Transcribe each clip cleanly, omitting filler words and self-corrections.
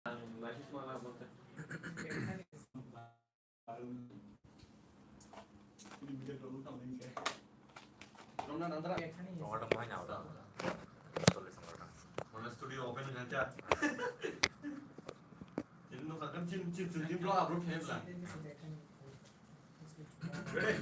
Lagi semalam makan. Ronan antara. orang banyak orang tulis orang Mana studio open aja. Jadi nu kan cin blog upload page lah. Ready?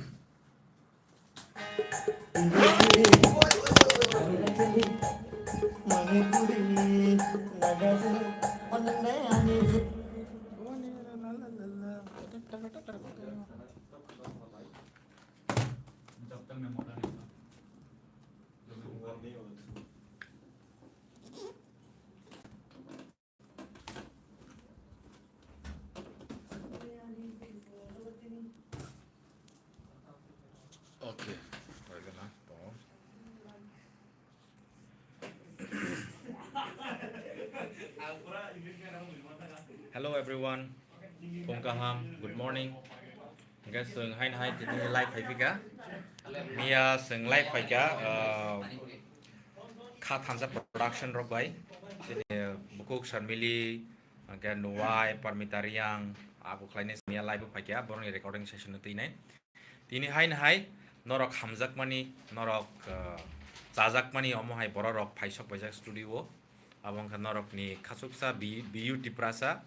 oke bagaimana toh hello everyone Pongkaham good morning guys seng hai ini live hai pika Mia seng live hai ka kha thansa production rok bai sini bukuk sharmili ke nuai parmitariang aku khlaine Mia live hai ka borong recording session tinai tini hai norok hamjak mani norok chajak mani omo hai borok phaisok baijak studio abong kha norok ni khasuksa biu tiprasa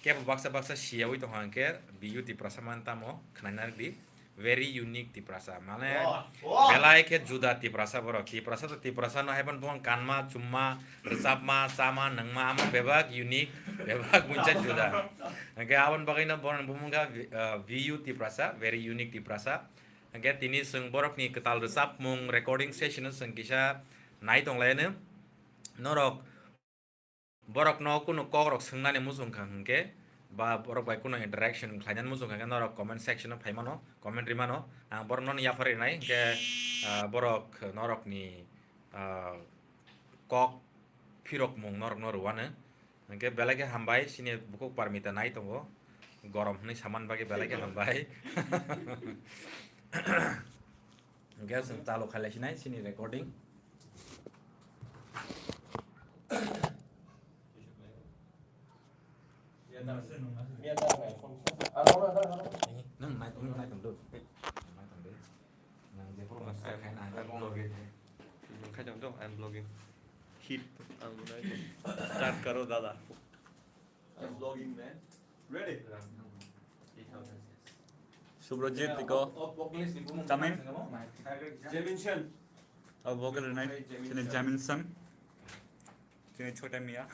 kebo baksa siawi to hangke biu tiprasa mantamo khnanar di very unique tiprasa mane belai ke juda tiprasa borok tiprasa to tiprasa no haibon bong kanma chumma resapma chama nangma ama bebak unique bebak muncha juda hangke abon bagaina borong bumungka biu tiprasa very unique tiprasa hangke tini seng borok ni ketal resap mung recording session seng kisa nai tonglaine norok borok no kuno kogrok sengnani musung hangke ba borok bai kuno interaction khlainan musung hangke norok comment section no phaimano comment rimano ang borok non yafari nai ke borok norok ni kok phirok mung norok no ruane hangke belai ke hambai sini bukuk parmita nai tongo gorom hni saman bagi belai ke hambai hangke seng talo khalaisinai sini recording nang nai tong dut nai tong dut nang je pro mas khai nang ka bong logi khai jong dong I'm vlogging. Hit start karo dada. I'm vlogging man. Ready? Subrajit Tiko Tamin Jamin Chen. और vocal night sini Jamin Sam sini छोटे मियाँ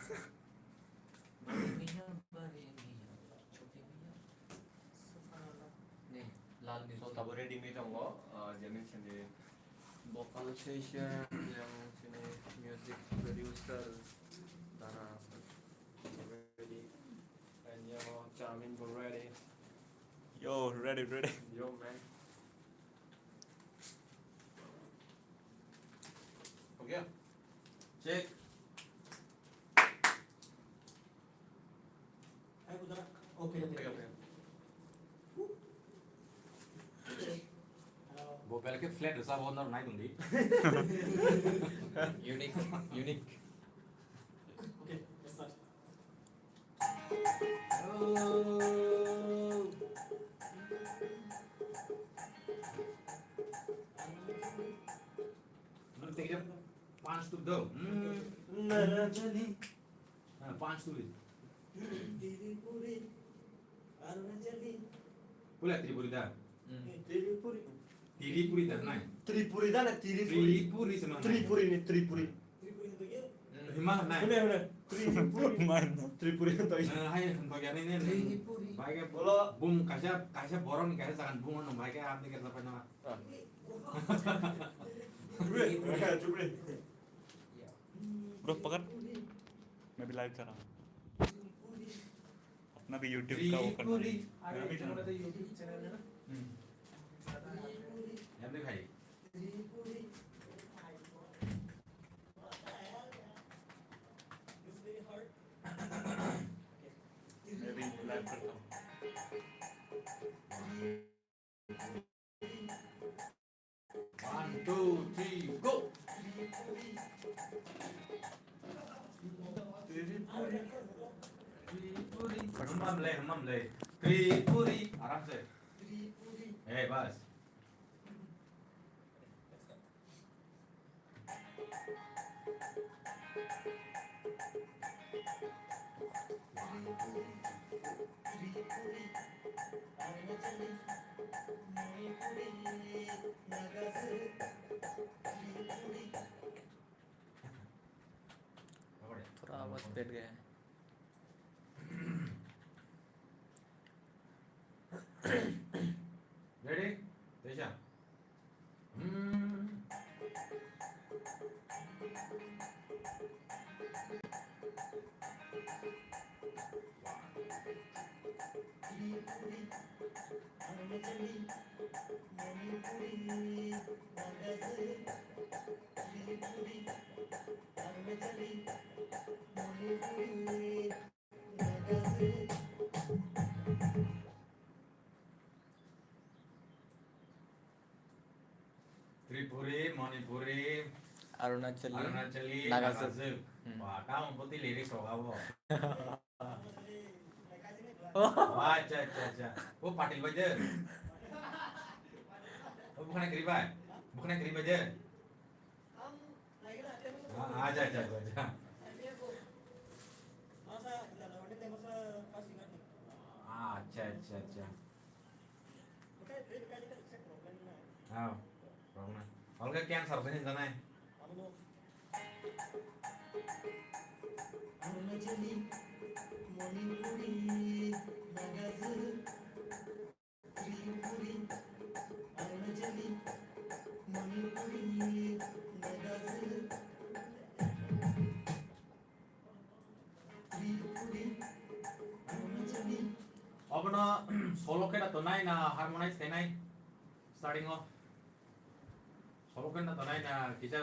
So tabo ready mi tongo Jamin Chen di vocal session yang sini music producer Dana ready and yo Jamin go ready. yo ready Yo man. Okay. Check. Okay. bo belai ke flat resap on nai tong di unique Okay, let's start. पांच to दो पांच to पुला त्रिपुरी दा त्रिपुरी दा नाइ Tripuri dah nak Tripuri sama Tripuri ni Tripuri. हिमा नाइ Tripuri tu. hai bagian ini baik Bolo. bung kasih borong nih kasih jangan bung ono baik apa nih apa nama Tripuri. bro पकड़ मैं भी लाइव कर रहा हूँ अपना भी YouTube का वो करना त्रिपुरी है yang ni hai मैं भी लाइव करता हूँ one two three go Humam le. Tripuri, आराम से. बस. थोड़ा आवाज बैठ गया है. Ready? Teja. Tripuri, Manipuri, अरुणाचली, Arunachali, नागासु. Nagasu. Wah, kamu putih lirik so kamu. Wah, acha. Oh, Patil Bajar. Oh, bukan yang Keribai. Bukan yang Keribai aja. Aja. Acha. Oh, wrong na. Olga cancer sa hindi na eh. Arunachali, Manipuri, Nagasu, Tripuri, Arunachali, Manipuri, Nagasu, Tripuri, Arunachali. अब ना solo के तो नहीं ना harmonise के नहीं starting हो solo के तो नहीं ना किसी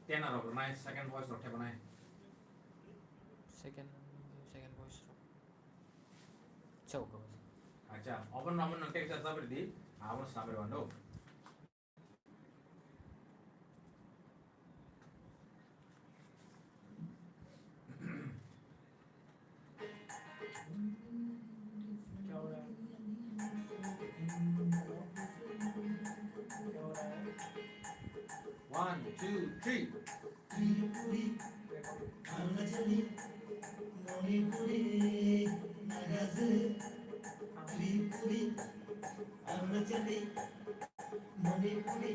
टेनर हो ना सेकंड वॉइस रखे बनाए सेकंड वॉइस चौक अच्छा अब ना अपन नंटे के साथ दी आप ना स्नापर बंदो One, two, three. Tripuri, Arunachali, Manipuri, Nagasu, Tripuri, Arunachali, Manipuri,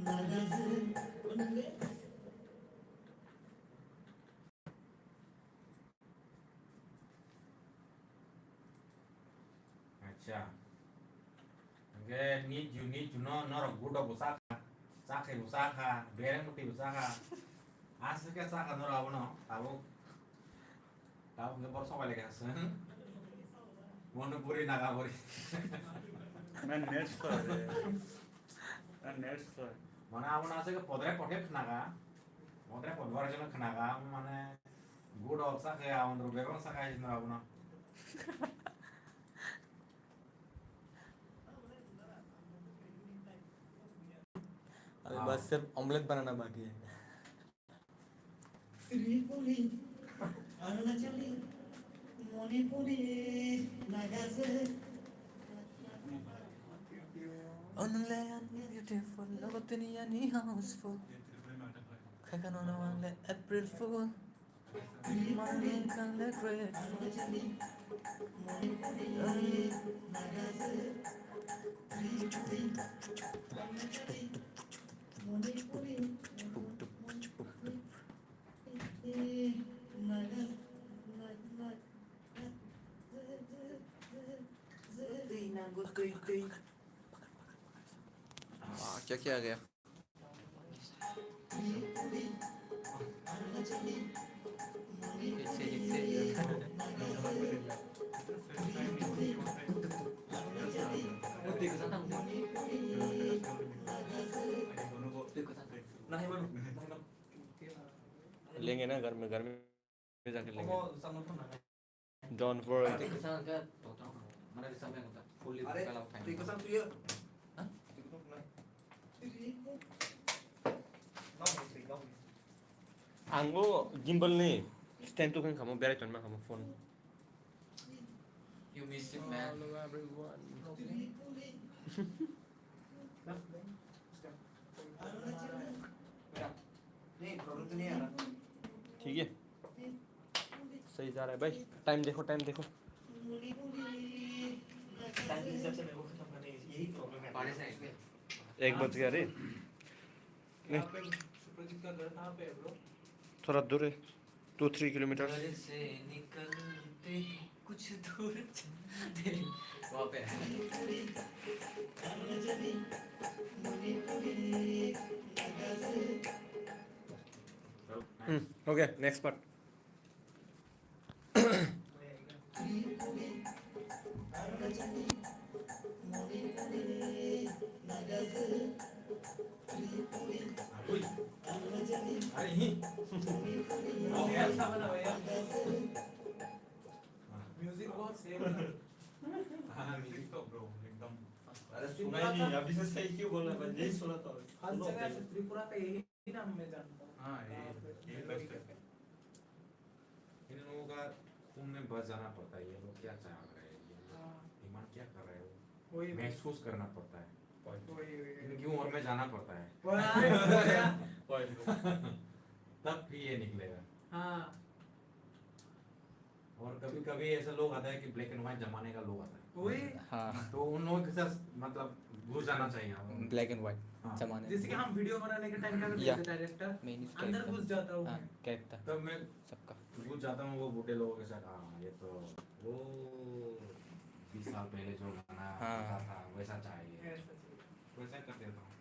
Nagasu. अच्छा okay need to know nor good of साखे बुसाखा बेरे मुटी बुसाखा आज के साखा नॉर आवनो ताबो के बरसो वाले के Hasan Manipuri नागापुरी Man, next for next for. माने आवनो आसे के पदरे पठे खनागा पदरे पदवार जन खनागा माने गुड ऑफ साखे आवनो बेगम साखा इस नॉर आवनो अभी बस सिर्फ ऑमलेट बनाना बाकी है. Tripuri, Arunachali, Manipuri, Nagasu. Only beautiful, Logotini houseful. Kakanono and the April Fool. Morning and the grateful. Arunachali, Manipuri, Nagasu. Tripuri, Arunachali, Manipuri, क्या आ गया? लेंगे ना घर में जाके लेंगे. Don't worry. Anggo gimbal nih. Stand tuh kan kamu beres cuma kamu phone. You miss it, man. Hello everyone. Tripuri ठीक है सही जा रहा है भाई टाइम देखो पानी से आएंगे। 1 बज गया रे सुप्रजीत का घर कहाँ पे है ब्रो? थोड़ा दूर है 2-3 किलोमीटर घर से निकलते कुछ दूर चलते वहाँ पे है। हो गया नेक्स्ट पार्ट अरे ही अच्छा बना भैया। म्यूजिक बहुत सेम है। हाँ म्यूजिक तो ब्रो एकदम अरे सुना ही नहीं अभी से सही क्यों बोल रहा है नहीं सुना तो हर जगह से त्रिपुरा का यही नाम मैं जानता हूँ। हाँ ये बेस्ट है इन लोगों का तुमने बस जाना पड़ता है ये लोग क्या चाह रहे हैं ये डिमांड क्या कर रहे हो वही महसूस करना पड़ता है वही क्यों और में जाना पड़ता है तब भी ये निकलेगा हाँ और कभी कभी ऐसे लोग आता है कि ब्लैक एंड व्हाइट जमाने का लोग आता है वही हाँ तो उन लोगों के साथ मतलब घुस जाना चाहिए हमें। ब्लैक एंड व्हाइट हाँ। जमाने जैसे कि हम वीडियो बनाने के टाइम क्या करते या। थे डायरेक्टर मेन अंदर घुस जाता हूँ हाँ कैरेक्टर तब मैं सबका घुस जाता हूँ वो बूढ़े लोगों के साथ हाँ ये तो वो 20 साल पहले जो गाना हाँ। आता था वैसा चाहिए ऐसा चाहिए। वैसा कर देता हूँ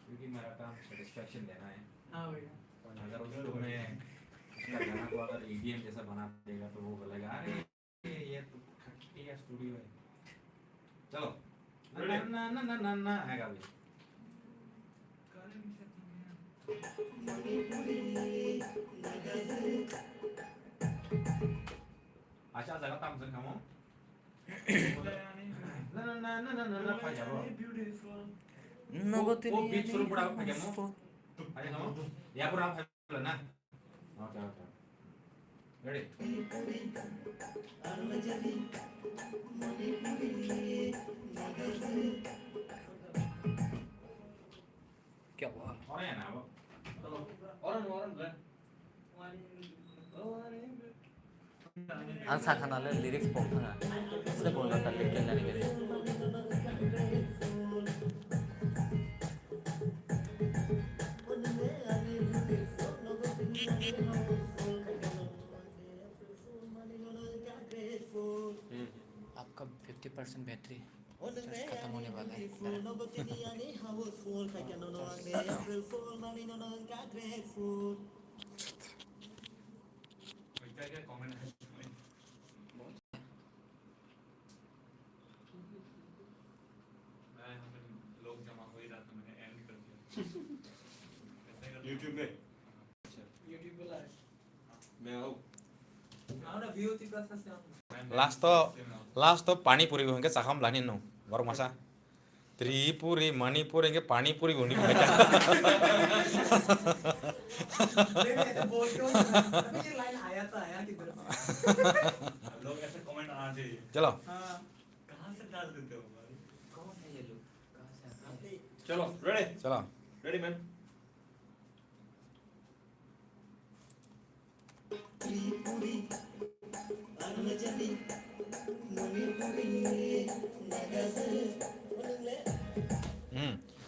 क्योंकि मेरा काम सेटिस्फैक्शन देना है हाँ भैया अगर उसको मैं उसका गाना को अगर EDM जैसा बना देगा तो वो बोलेगा अरे ये तो घटिया स्टूडियो है चलो ना ना ना ना ना ना आएगा भी अच्छा जगह ताम से खामो ना ना ना ना ना ना ना पाया वो वो बीच सुरू पड़ा पाया मो ayo kamu ya kurang paham nah oke oke ready क्या हुआ orang yang apa orang lah 안 사카나를 lyrics बोलता है इसलिए बोल रहा था लेकिन नहीं मेरे आपका 50% बैटरी चार्ज खत्म होने वाला है क्या क्या कमेंट है लोग जमा हो ही रहा था मैंने एंड कर दिया YouTube में यूट्यूब पे लाइव मैं आऊँ हाँ ना VOT का से हम लास्ट तो पानी पूरी होंगे चाखम लानी नो बार मसा त्रिपुरी मणिपुर के पानी पूरी होनी नहीं ऐसे बोल क्यों अभी ये लाइन आया किधर से लोग ऐसे कमेंट आना चाहिए चलो हाँ कहाँ से डाल देते हो कौन है ये लोग कहाँ से आते हैं चलो रेडी चलो रेडी मैन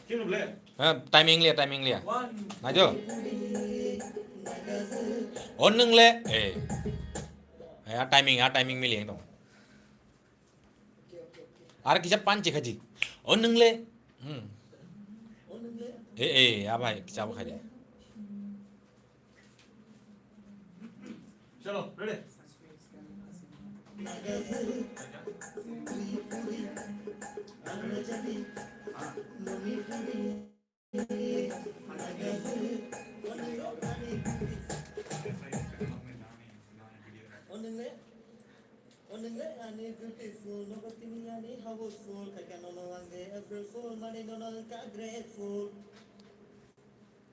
क्यों बोले टाइमिंग लिया वन ना जो और नंगले ए यार टाइमिंग मिली एकदम आर किसा पांच खाजी और नंगले ए या भाई किसा खाजी चलो ready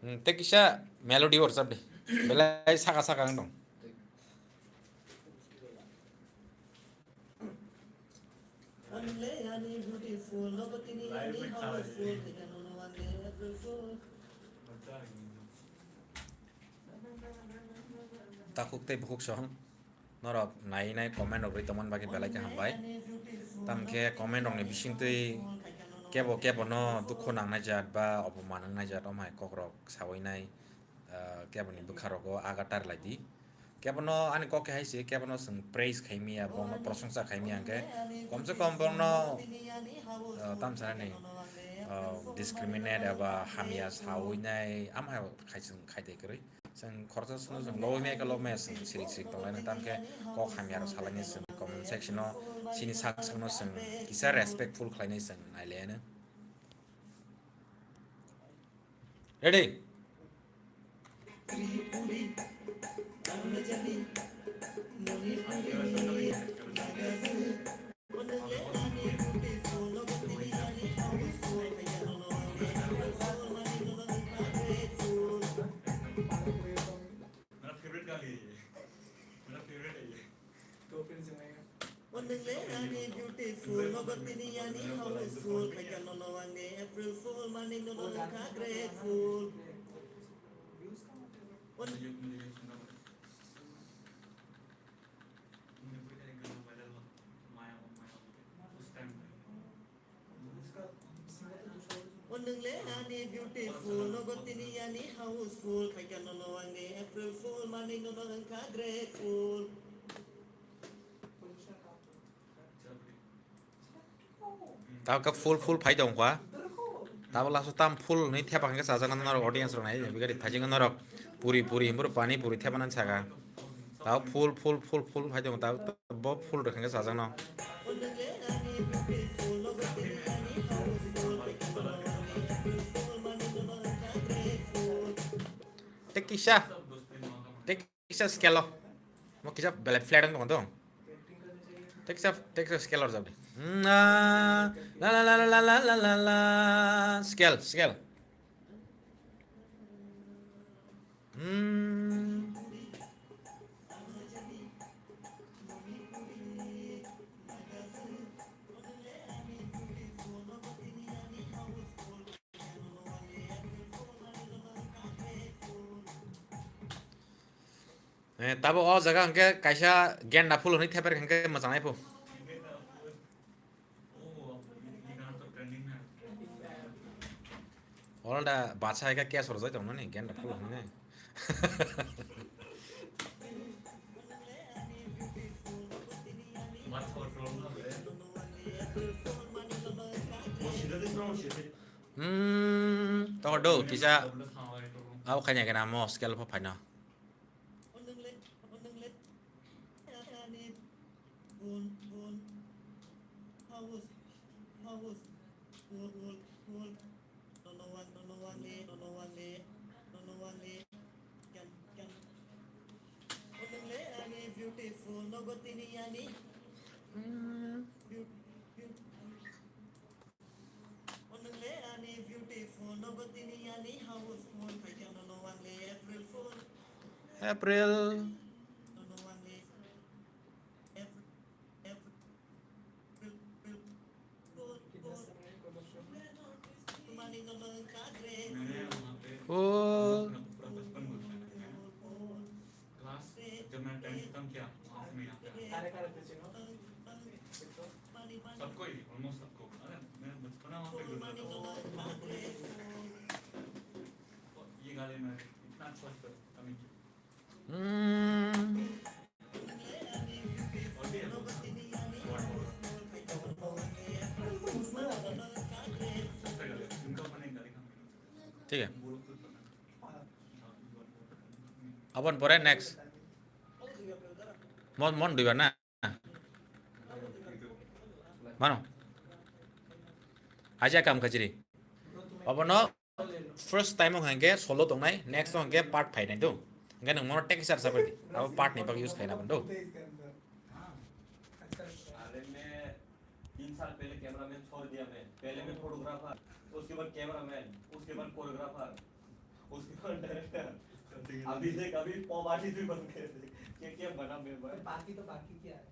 Tekisha melody or sabde. Belai saka dong. Only honey beautiful, nobody honey housefull, they can only one day April Fool. Takuk te bukuk sohong. Norok nai comment of ritaman bagi belai ke hambai. Tam ke comment ong ne bising tui kebo no dukho nang najat ba opoma nang najat omai kokrok sawai nai kebo ni bukharogo agatar lagi. Kebo no ani kok hai si kebo no sing praise khaimia bong no prasangsa khaimia ke komse kom bong no tam sana ni discriminate aba hamia sawai nai amai khaisung khaite kri sing khorsa sunu sing low me ka low me sing sirik tong lai tam ke kok hamia ro salani sing comment section no sini sak sang no sing kisa respectful khlainai sing aile na ready Beautiful, nobody honey housefull, I can no one day April Fool, money no grateful. Honey beautiful, nobody honey housefull, I can no one day April Fool, money no grateful. tao ka full phai dong kwa tao la so tam full ni thya pa ka sa jana na audience ro nai bi gari phajing na rok puri himur pani puri thya banan saga tao full phai dong tao bo full rakha ka sa jana tekisha scale mo kisha bele flat ang dong tekisha scale or jab la scale tabo o jaga angke kaisa genda full ni theper angke majanai pu all da bacha ka kya sor jai dong ni genda full ni to do kisa au khanya kana mo scale pha phana Beautiful, nobody honey. Beautiful, nobody honey housefull, I can no one day April Fool. April No one day money no grateful. oh class जब मैं 10th खत्म किया half में यहाँ पे सबको ही almost सबको अरे मैं बचपना वहाँ पे गुजरा तो ये गाली में इतना अच्छा कमी की और भी है सबसे गाली इनका अपने गाली खाने ठीक है अपन परे next mon dua na mano aja kam kajiri abono first time hangge solo tong nai next hangge part 5 nai do hangge nang mon tek sar sabar abo part ni bag use kaina bando हाल में 3 साल पहले cameraman छोड़ दिया मैं पहले मैं photographer उसके बाद कैमरामैन उसके बाद कोरियोग्राफर उसके बाद डायरेक्टर अभी देख अभी पॉवर्टी भी बन गए थे क्या बना मेरे भाई बाकी तो बाकी क्या है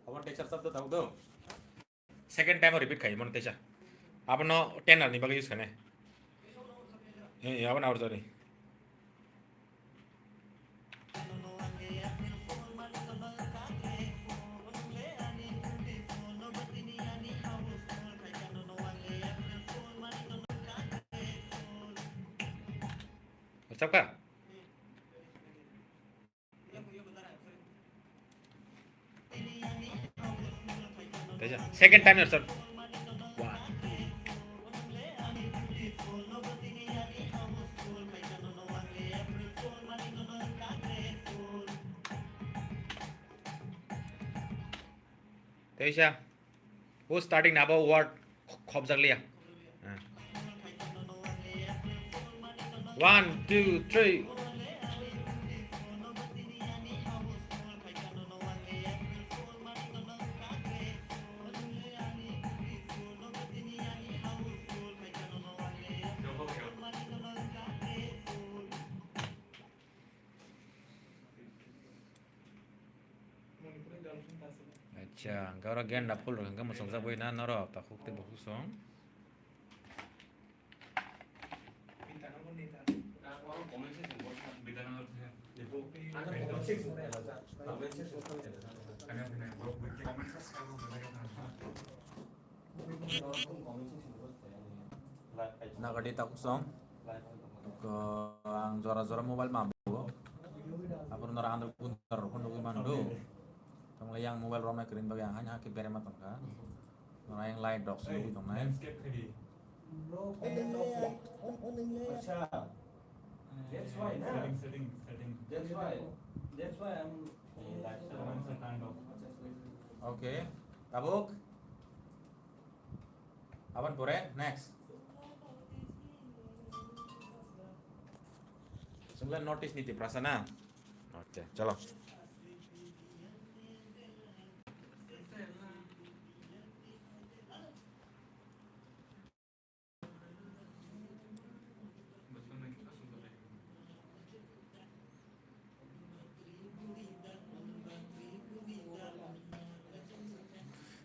Abang teacher sab tahu tuh. Second time repeat kai mon teacher. Abang no 10 ni bagai use kane. Abang awar sorry. Ucap ka? Teacher, second time sir. One. Teacher, who's starting now word khop jak liya? 1, 2, 3. Acha, gara gen dapul ro hangga masang saboi na noro ta khukte boku song. Nagadi ta song. Ko ang zora-zora mobile mampu. Apun nara andar puntar pun dogi mandu. Tong yang mobile romai kering bagi yang hanya ke bere matang ka. Nara yang lain dok sulu tong lain. That's why I'm Okay, tabuk. Awan pure next. Sembilan notice niti prasana. Oke, chalo.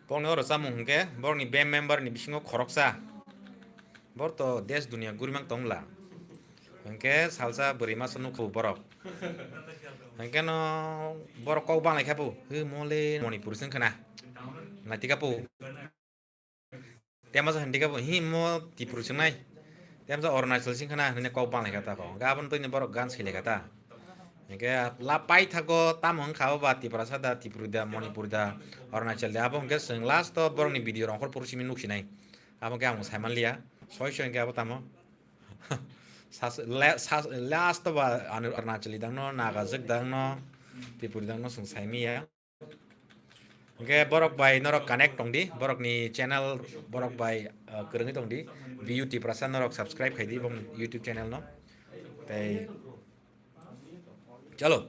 Pokoknya orang sama mungkin, baru nih band member nih bisingo koroksa, baru to des dunia gurimang tongla, mungkin salsa berima senu ku borok, mungkin no borok kau bang lagi apa, mole Manipur sing kena, nanti kapu, dia masa henti kapu, mo di Purusing nai, dia masa Arunachal sing kena, ini kau bang lagi kata kau, gapan tuh ini borok gans hile kata. Mungkin lapai thago tamong kau bati prasada Tripura Manipur Arunachal da abong ke sing last to borong ni video rongkol purusi minuk sinai abong ke among saiman liya soy ke abo tamo last to ba Arunachal dang no naga zik dang no Tripura dang no sing saimi ya Oke borok by norok connect tong di borok ni channel borok by kerengi tong di view ti prasa norok subscribe khai di bong YouTube channel no tai chalo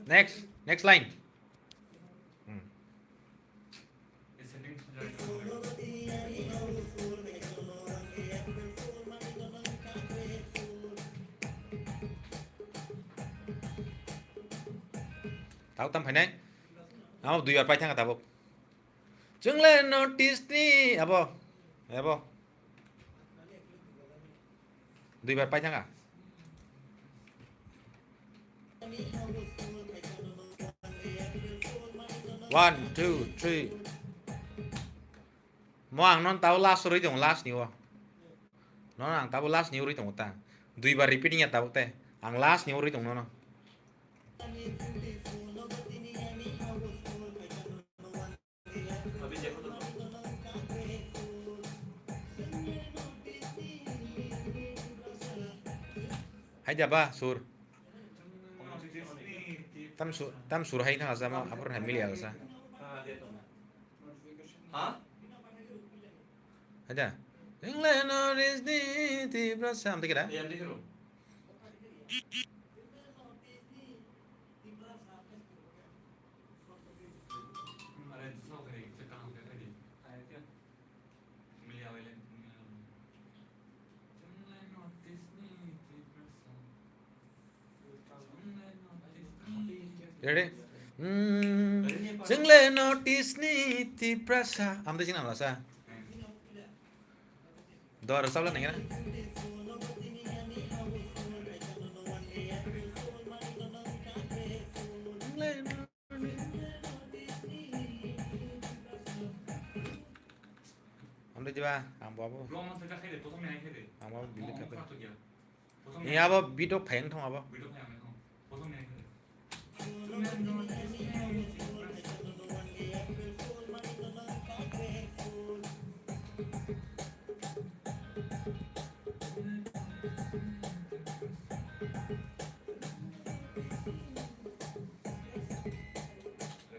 next line tahu tam phải này áo đuôi bay thang cả tao chứng lên notice ni apa đuôi bay thang cả 1, 2, 3 Moang non tahu last story dong last ni wa non ang tahu last ni uri dong ta dui bar repeating ya tahu teh ang last ni uri dong no hai jaba sur tam sur hai thang sama apur hai mili alsa हाँ aja Jingle notice niti prasa. Am kira? Yang di situ. Ada di sana kali, sekarang kali. Ayatnya milia welen. Jangan notice nih di prasa. Ready? Jingle notice niti prasa. Am sing nam rasa. Dor sabla ning kira? Am coba, am apa? Belum masuk ke sini, potong yang ini. Am apa bilik apa? Satu dia. Potong Ini apa bidok peng thong apa? Video yang ini. Potong yang ini.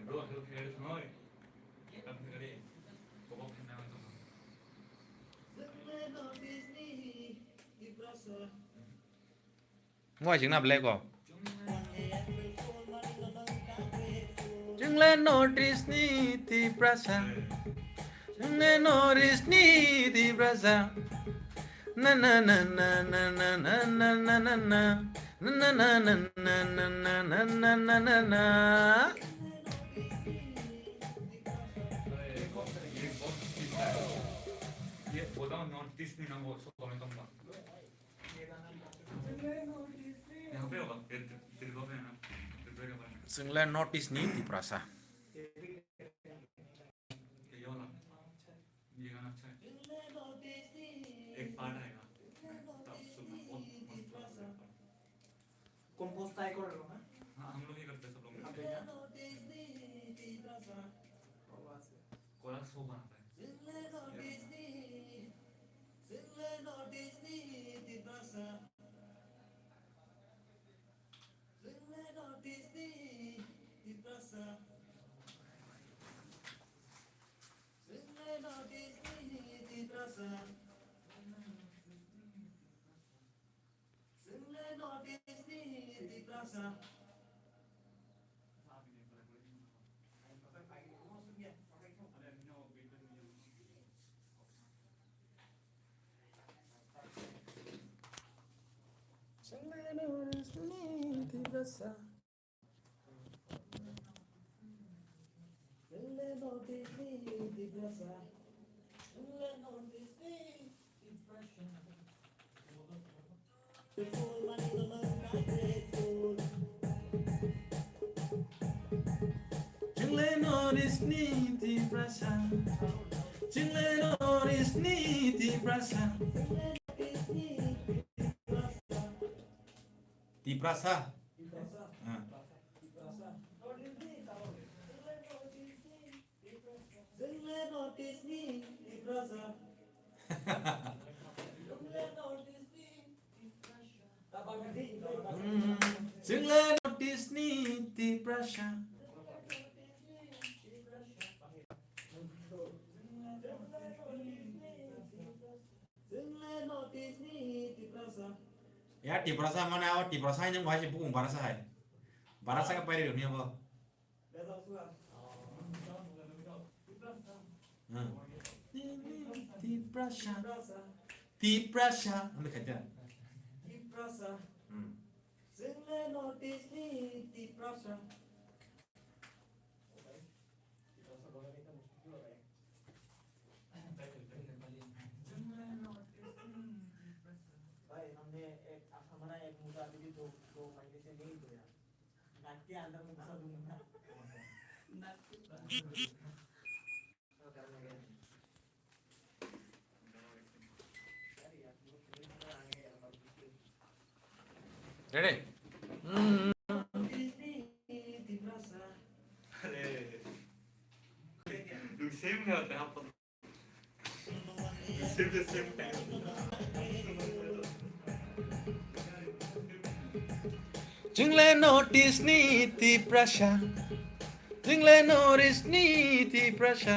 Bro, itu kiri semua. Tapi kiri. Pokok yang itu. Ngoài chừng nào lệ có? Chừng lên notice niti prasa. Chừng lên notice niti prasa. Na na na na na na na na na na na. Na na na na na na na na na na na. ये बोला notice नहीं ना वो so comment करूंगा यहाँ पे होगा दिल को है ना दिल के बारे में Chừng lên notice niti prasa. ये वाला ये गाना अच्छा है एक पार्ट आएगा तब सुनना बहुत मस्त लगेगा कंपोज टाइप कर रहा हूँ ना हाँ हम लोग ही करते हैं सब लोग आप मिलके देखना कोरा सो बनाता है Chừng lên notice niti prasa. Chừng lên notice niti prasa. Ti prasa. Chừng lên notice niti prasa. Ya di perasa mana awak di perasa yang masih bukan perasa hai. Perasa ke peri dunia apa? Di perasa. Di perasa. Anda kata. भाई हमने एक हमारा एक मुद्दा भी दो महीने से नहीं धोया नाक के अंदर में घुसा दूंगा तो करने गए अरे यार वो फिल्म में आ गया Ready? अरे लोग सेम क्या होता है आप same Chừng lên notice niti prasa. Chừng lên notice niti prasa.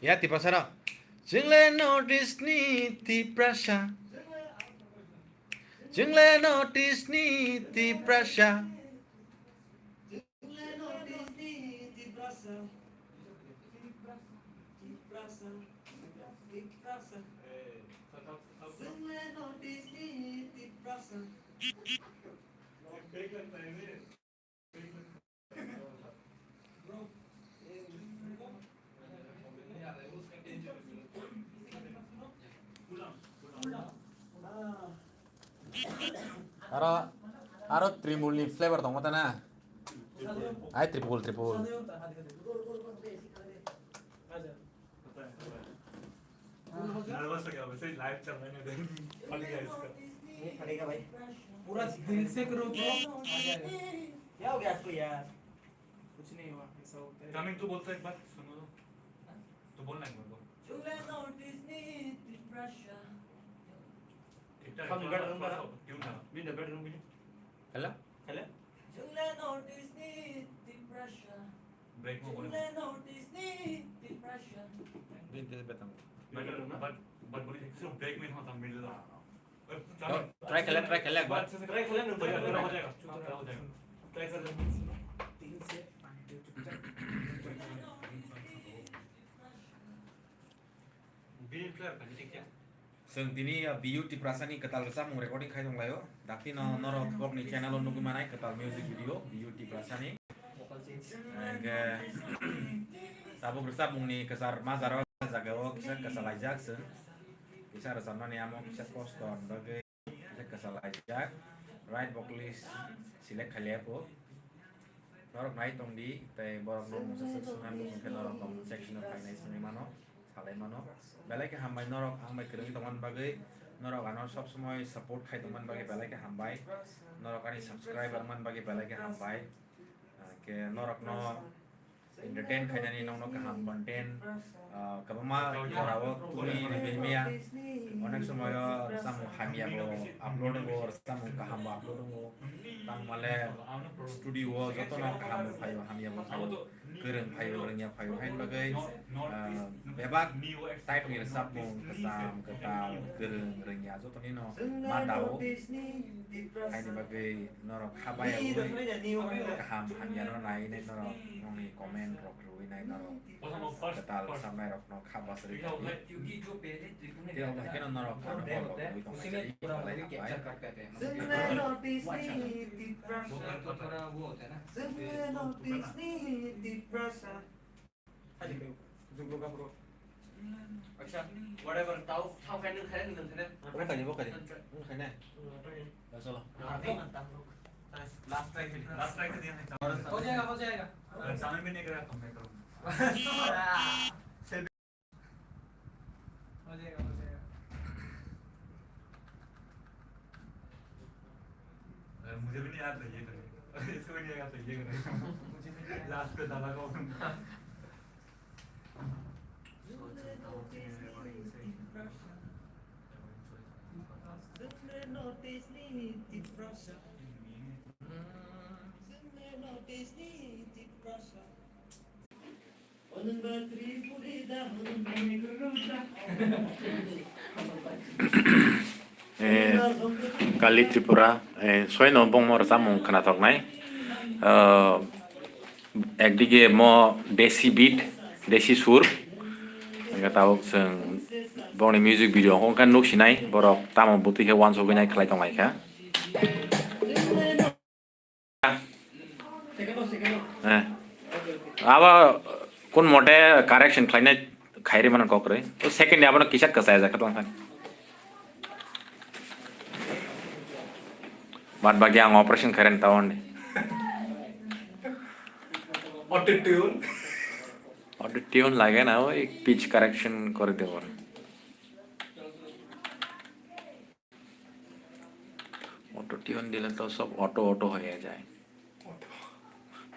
Ya ti pasara. Jingle notice ni ti prasha. Jingle notice ni ti prasha. Jingle notice ni di prasa. Di prasa. Di prasa. Jingle notice ni di prasa. Aro trimul ni flavor tong mata na. Ai triple. Nervous हो गया वैसे live चल रहा है फट गया इसका ये फटेगा भाई पूरा दिल से करो ब्रो क्या हो गया इसको यार कुछ नहीं हुआ ऐसा होता है कमिंग तू बोलता एक बार सुनो तो बोलना एक बार Jingle notice ni di prasa. ठीक है Come better, better. क्यों ना भी द बेडरूम भी Hello? Hello Jingle notice ni di prasa. Break में बोलो Jingle notice ni di prasa. But बोली सिर्फ ब्रेक में था मिडिल Try खेला एक बार. ट्राई कर लेना हो जाएगा ट्राई कर लेना 3 से 5 बी प्लेयर का ठीक है Seng tini biu ti prasani ketal kesam mung recording khai dong layo. Dakti no noro blog ni channel lo nuku manai ketal music video biu ti prasani. Ke tabu bersab mung ni kesar mazaro zagao kisah kesalajak sen. Kisah resana ni amo kisah poston bagai kisah kesalajak. Right vocalist select khalia po. Norok nai tong di te borok no musa sesunan musa ke norok tong section of finance ni mano. Salai mano. Belai ke hambai norok hambai kereng teman bagai norok ano sob semuai support khai teman bagai belai ke hambai norok ani subscriber man bagai belai ke hambai ke norok no entertain khai nani nong no ke ham content kabama korawo tuni ni behmia onek semuanya samu hamia bo upload bo samu kaham bo upload bo tang male studio joto no kaham bo phayo hamia bo phayo kereng phayo rengnya phayo hain bagai bebak type ngir sap mung kesam ketal kereng rengnya joto ni no mandao hai ni bagai norok khabaya bo kaham hamia no nai nei norok ngi comment rok rui nai norok ketal sampai rok no khabas ri dia lah kan norok ano bolo rui tong jadi balai apai Jingle notice ni di prasa. Jingle notice ni di prasa. जुगलो का bro अच्छा whatever tahu kan nung kalian bukan khai nai solo last try का दिया है हो जाएगा सामने भी नहीं करा तो मैं करूंगा हो जाएगा मुझे भी नहीं आता ये करें इसको भी नहीं आता ये करें लास्ट पे दबा को Jingle notice ni di prasa. Jingle notice ni di prasa. Onun bateri puri dah, onun bani keruda. Kali Tripura soy no bong mor samung kana tok nai ekdige mo desi beat desi sur nga tawok seng bong ni music video hong kan nuk sinai borok tamo buti he wan so gnai khlai tong lai kha aba kun mote correction khlaina khairi man kokre to second ya bana kisat kasaya ja khatong khan बाद बाकी आंग operation करें तावंडे auto tune लागे ना वो एक pitch correction कर दे और ऑटो ट्यून दिले तो सब ऑटो हो जाए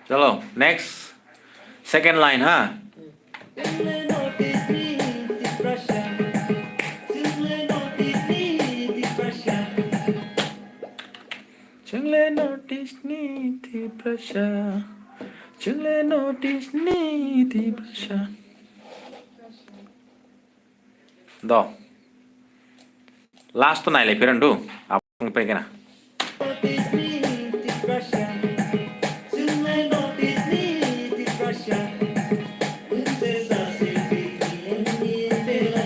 चलो नेक्स्ट सेकंड लाइन हाँ Jingle notice ni di prasa. Jingle notice ni di prasa. Jungle notice niti pressure. Jungle notice niti pressure. Do. Last to naile piran do. Apa pe kena? Notice me, this Russia. Soon may notice me, this Russia. Princesa Sylvie, Bella.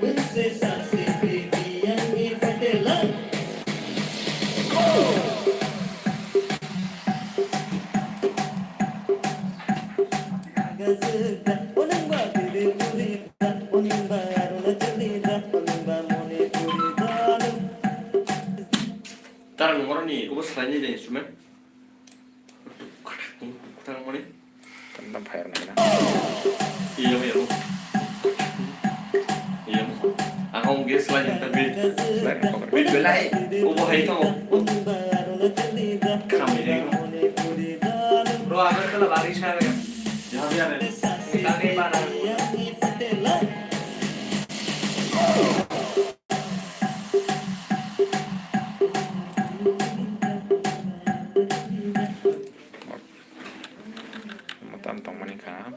Princesa Sylvie, Bella. Gazeta, onimba tiri purita, onimba aruna chandida, onimba mone purita. Tarang ngoro ni, kubo selainnya jadi instrumen. Tarang ngoro ni. Tentang fire na kena. Iya mo yun. Iya mo. Ako ang guess lang yung tabi. Selain cover. Belai. Kubo hay ka mo. Onimba aruna chandida, Kami din. mone purita. Bro, agar kalau baris है Jangan biar ya. kami para Tam tong mani kah?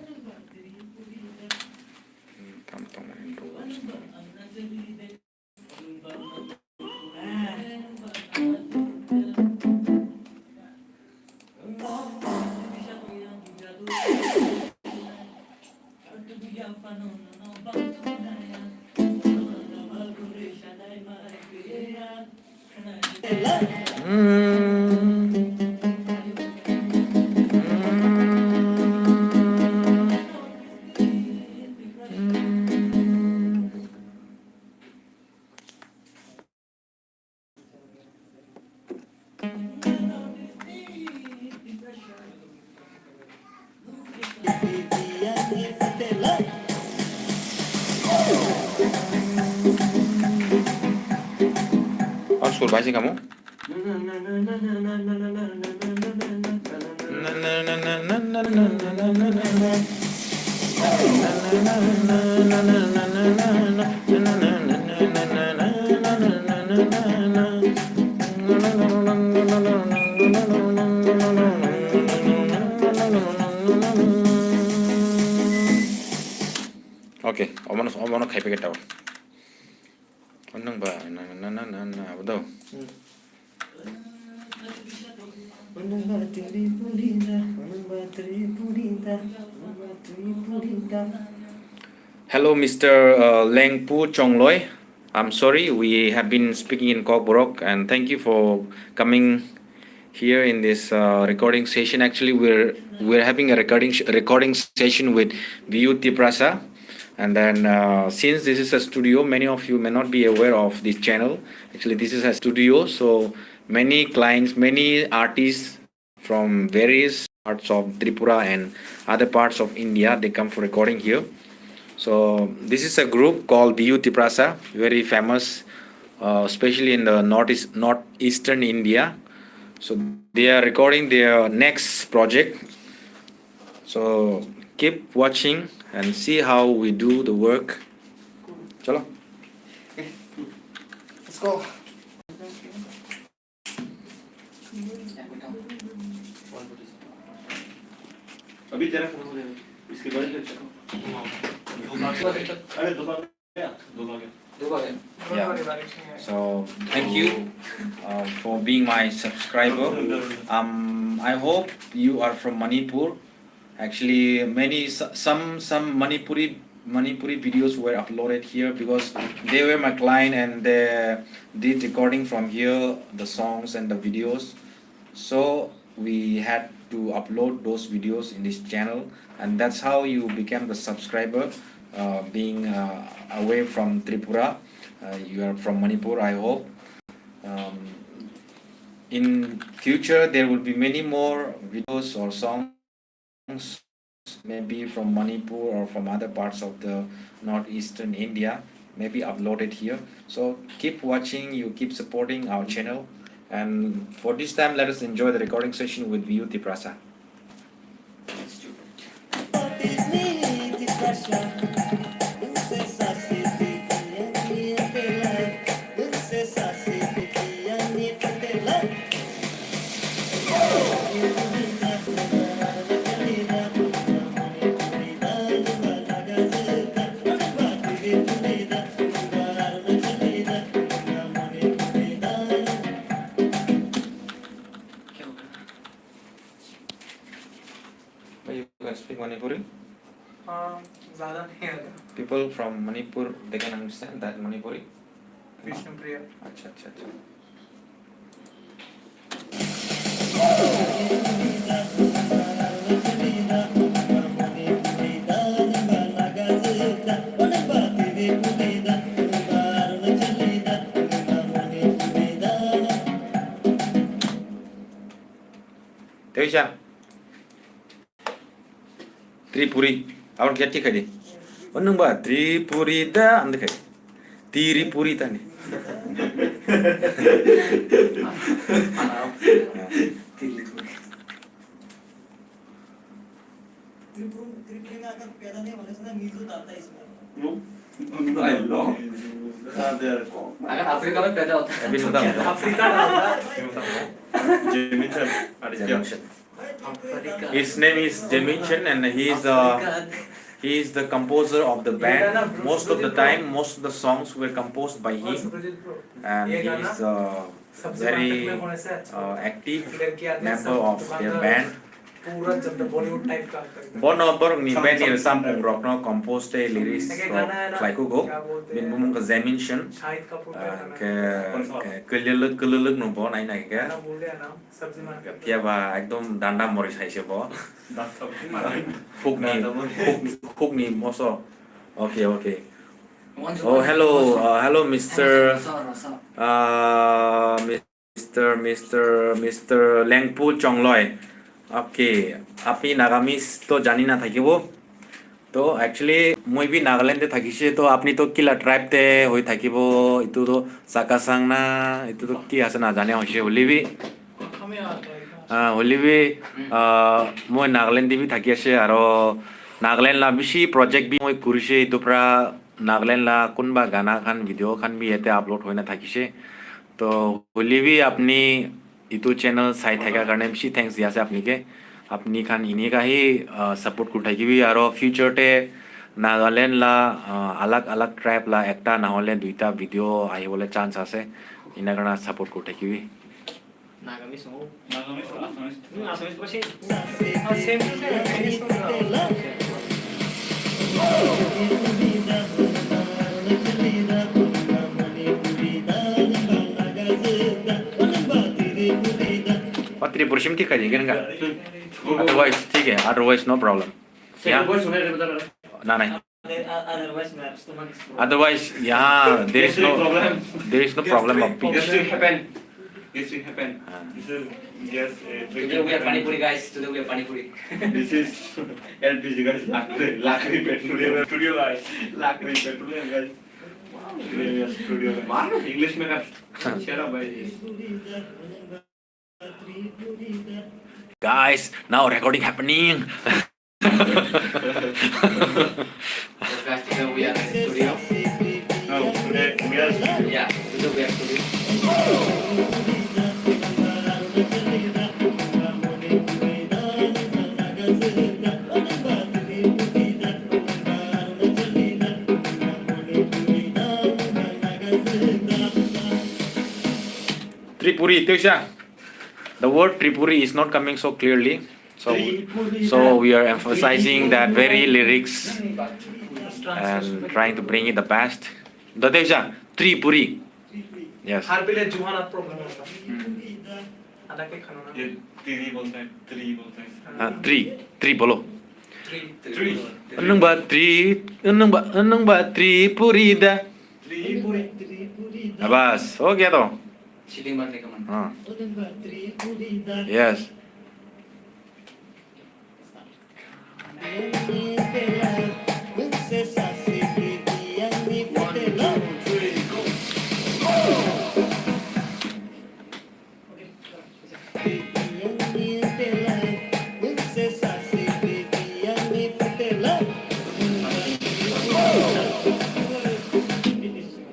Tam tong mani do. Oh, sur baca kamu? Oke, omong kayak begitu. Onang ba, betul. onimba tiri purita, onimba tiri purita, onimba tiri purita. Hello, Mr. Lengpu Chongloy. I'm sorry, we have been speaking in Kokborok, and thank you for coming here in this recording session. Actually, we're having a recording session with Viu Tiprasa, and then since this is a studio, many of you may not be aware of this channel. Actually, this is a studio, so many clients, many artists from various parts of Tripura and other parts of India, they come for recording here. So this is a group called Viu Tiprasa, very famous, especially in the northeastern India. So they are recording their next project. So keep watching and see how we do the work. Chalo. Let's go. अभी तेरा phone हो जाएगा इसके बाद ले चलो अरे दो बार गया Yeah. So thank you for being my subscriber. I hope you are from Manipur. Actually, some Manipuri videos were uploaded here because they were my client and they did recording from here, the songs and the videos. So we had to upload those videos in this channel, and that's how you became the subscriber. Being away from Tripura, you are from Manipur, I hope. In future there will be many more videos or songs, maybe from Manipur or from other parts of the northeastern India, maybe uploaded here. So keep watching, you keep supporting our channel, and for this time let us enjoy the recording session with Viu Tiprasa. Notice me, this Russia. Princesa Sylvie, Bella. Princesa Sylvie, Bella. Manipuri? ज़्यादा नहीं आता People from Manipur, they can understand that Manipuri? Krishna प्रिया अच्छा अच्छा अच्छा Teisha, Tripuri, awak get ठीक है जी. Onung ba Tripuri da ande kai. Tiripuri tani. Tripuri में अगर पैदा नहीं होने से ना मीजू आता है इसमें अगर अफ्रीका में पैदा होता है Abin muda muda. अफ्रीका डालता His name is Jeminchan and he is the composer of the band. Most of the time, most of the songs were composed by him, and he is very active member of their band. पूरा जब Bollywood type का Bon number ni band ni sampung rock no composed lyrics like go bin bumung ke Jeminchan Shahid Kapoor ke kelelek no bon ai nai ke ना बोल रहा ना सब्जी market kia ba ekdom danda moris hai se bo hook ni moso okay oh hello Mr. Lengpu Chongloi. Okay, api Nagamis to jani na thakibo. To actually moi bi Nagaland te thakise to apni to kila tribe te hoi thakibo itu to sakasang na itu to ki ase na jane hoise holibi हमें आता है holibi moi Nagaland bi thaki ase aro Nagaland la bishi project bi moi kurise itu pra Nagaland la kunba gana khan video khan bi ete upload hoina thakise to holibi apni itu channel sai thaka karne bishi thanks diya ase apni ke apni khan ini ka hi support kurthai ki bi aro future te Nagaland la alag tribe la ekta na hole duita video ahi bole chance ase ina karna support kurthai ki bi नागामिस हो Assamese पछि same to patri burshim ठीक है जी क्या otherwise ठीक है otherwise no problem yeah ना नहीं otherwise यहाँ there is no problem of peace This will happen. This is just today we are panipuri guys today we are panipuri this is LPG guys. Lakri petroleum studio guys. Lakri petroleum guys. Studio guys. English में कर share up भाई. guys now recording happening so guys today we are in the studio Now today we are yeah today we are studio Tripuri Teisha the word Tripuri is not coming so clearly so we are emphasizing that very lyrics and trying to bring it the best the Teisha Tripuri yes हर पहले जुहाना problem होता आधा के खाना ना ये three बोलते हैं. three bolo Three. Enung ba Tripuri da Abas हो गया तो cheating मारने का मन हाँ yes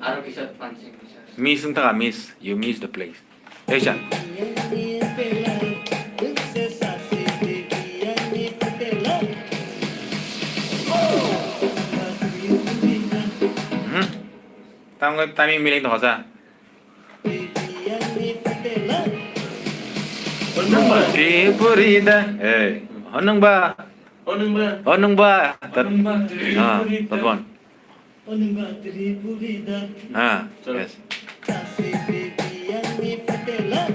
आरो के साथ punching miss entah miss you miss the place Teisha timing milik to sa Tripuri da enung ba Oh number. Oh nungba. Number. That one. Onumba Tripurida, Yes. Sasi Bibi Yani Fatela.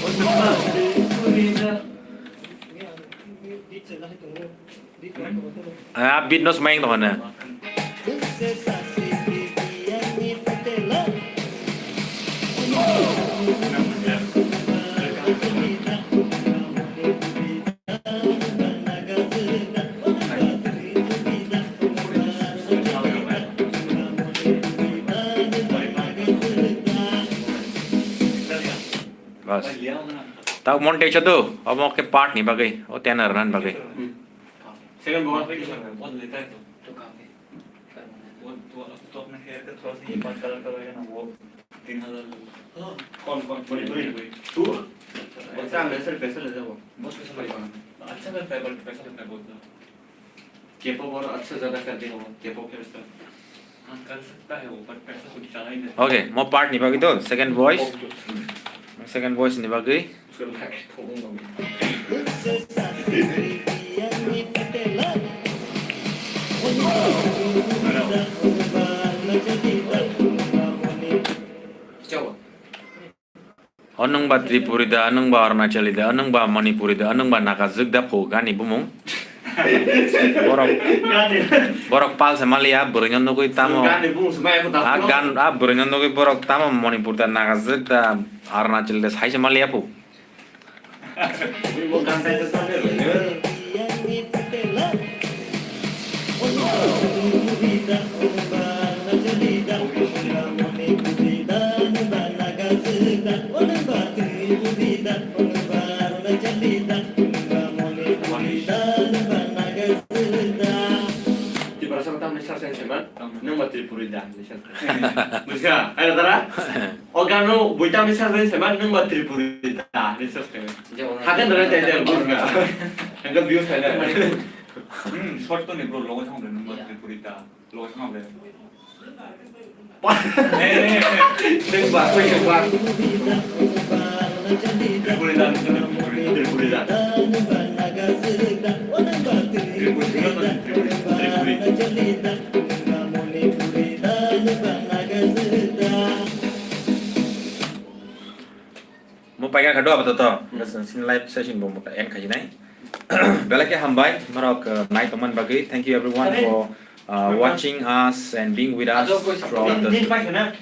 Oh number. Purida. Beat nos main tuh mana? Dulce Sasi Bibi Yani Fatela. Bas. Tahu montage tuh, mau ke part nih bagai, tenor ran bagai. Second ball. वो लेता है तो काफी वो तो अपने hair का थोड़ा सा ये बात कलर करेगा ना वो 3000 कौन तू बच्चा मैसेज कैसे ले जाओ बहुत पैसा लगेगा अच्छा लगता है बट पैसा लगता है बहुत केपॉप और अच्छा ज्यादा कर देगा वो केपॉप के स्टाइल हाँ कर सकता है वो पर पैसा कुछ ज्यादा ही देता Okay, mau part nih bagai tuh, second voice nih bagai. उसको लाके ठोकूंगा मैं Dulce Sasi Bibi Yani Fatela. Anung ba Tripurida, anung ba Arunachalida, anung ba Manipurida, anung ba Nakazugda po gani bumung. Borok pal semalia berenyon nukui tamo. गाने बुम समय को दाप Gan berenyon nukui borok tamo Manipur da Nakazugda Arunachalida hai semalia po. वो गाना तो सुन di bahasa kita menisar sen seman nung matri purida menisar muska ada tara organo buita menisar sen seman nung matri purida menisar sen hakan dari tadi buka enggak view saya short तो नहीं bro लोगों से हम number पूरी था लोगों से हम nung ba ko yung ba purida purida Mau pakai kedua apa tuh? Sin live session mau pakai end kaji nai. Belaknya hambai, marok night teman bagi. Thank you everyone for watching us and being with us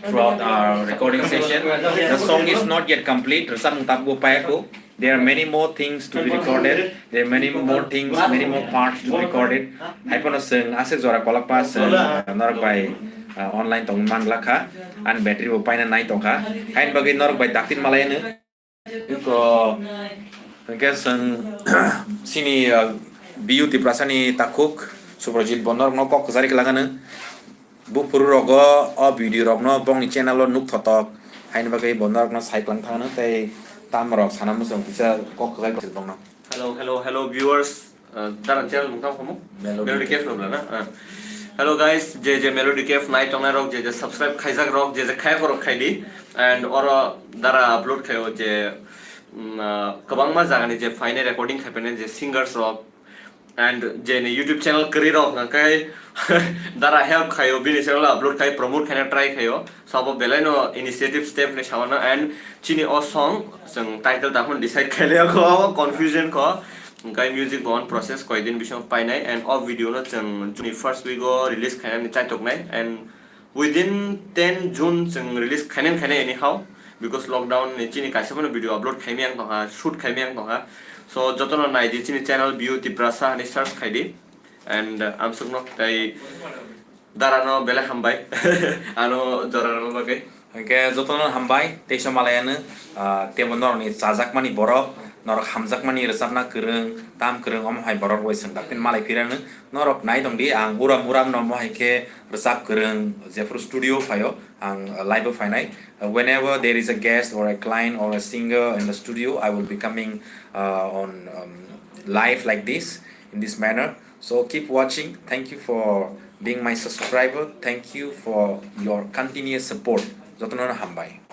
throughout our recording session. The song is not yet complete. Resam tak bu payaku. There are many more things to be recorded. There are many more things, many more parts to be recorded. Hai pono seng asik zora kolak pas norok by online tong man lakha and battery bu paina nai tongka. Hai bagi norok by daktin malayana. Ko seng sini biu ti prasani takuk suprajit bonor no kok zari kelangana. Bu puru rogo o video rog no bong ni channel lo nuk thotok. Hai bagi bonor no sai klang thana te tam rok sana musong bisa kok zari bong no. hello viewers daran channel mungkin kamu Melody Cave lo na hello guys je Melody Cave night on rock je subscribe khaizak rock je khai korok khaidi and oro dara upload khayo je kabang ma jagani je final recording khapene je singers rock and je ne YouTube channel kari rock na kai dara help khayo bini channel upload khai promote khana try khayo sabo belai no initiative step ne shawana and chini o song sing title ta hun decide khaile ko confusion ko kai music bon process koi din bishong pai nai and of video no chang June first we go release khana ni chai tok nai and within 10 June chang release khana anyhow because lockdown ni chini kaisa kono video upload khaimiang no ha shoot khaimiang no ha so jotono nai di chini channel beauty prasa ni search khaidi and am sugno tai darano bela hambai ano jorano bagai Oke, jotono hambai teisa malayana temonor ni sajak mani borok norok hamjak mani resapna kereng tam kereng om hai borok wai seng daktin malai pirana norok nai dong di ang uram no mo hai ke resap kereng Zephyr Studio phayo ang live finai whenever there is a guest or a client or a singer in the studio I will be coming on live like this in this manner. So keep watching. Thank you for being my subscriber. Thank you for your continuous support. Jotono hambai.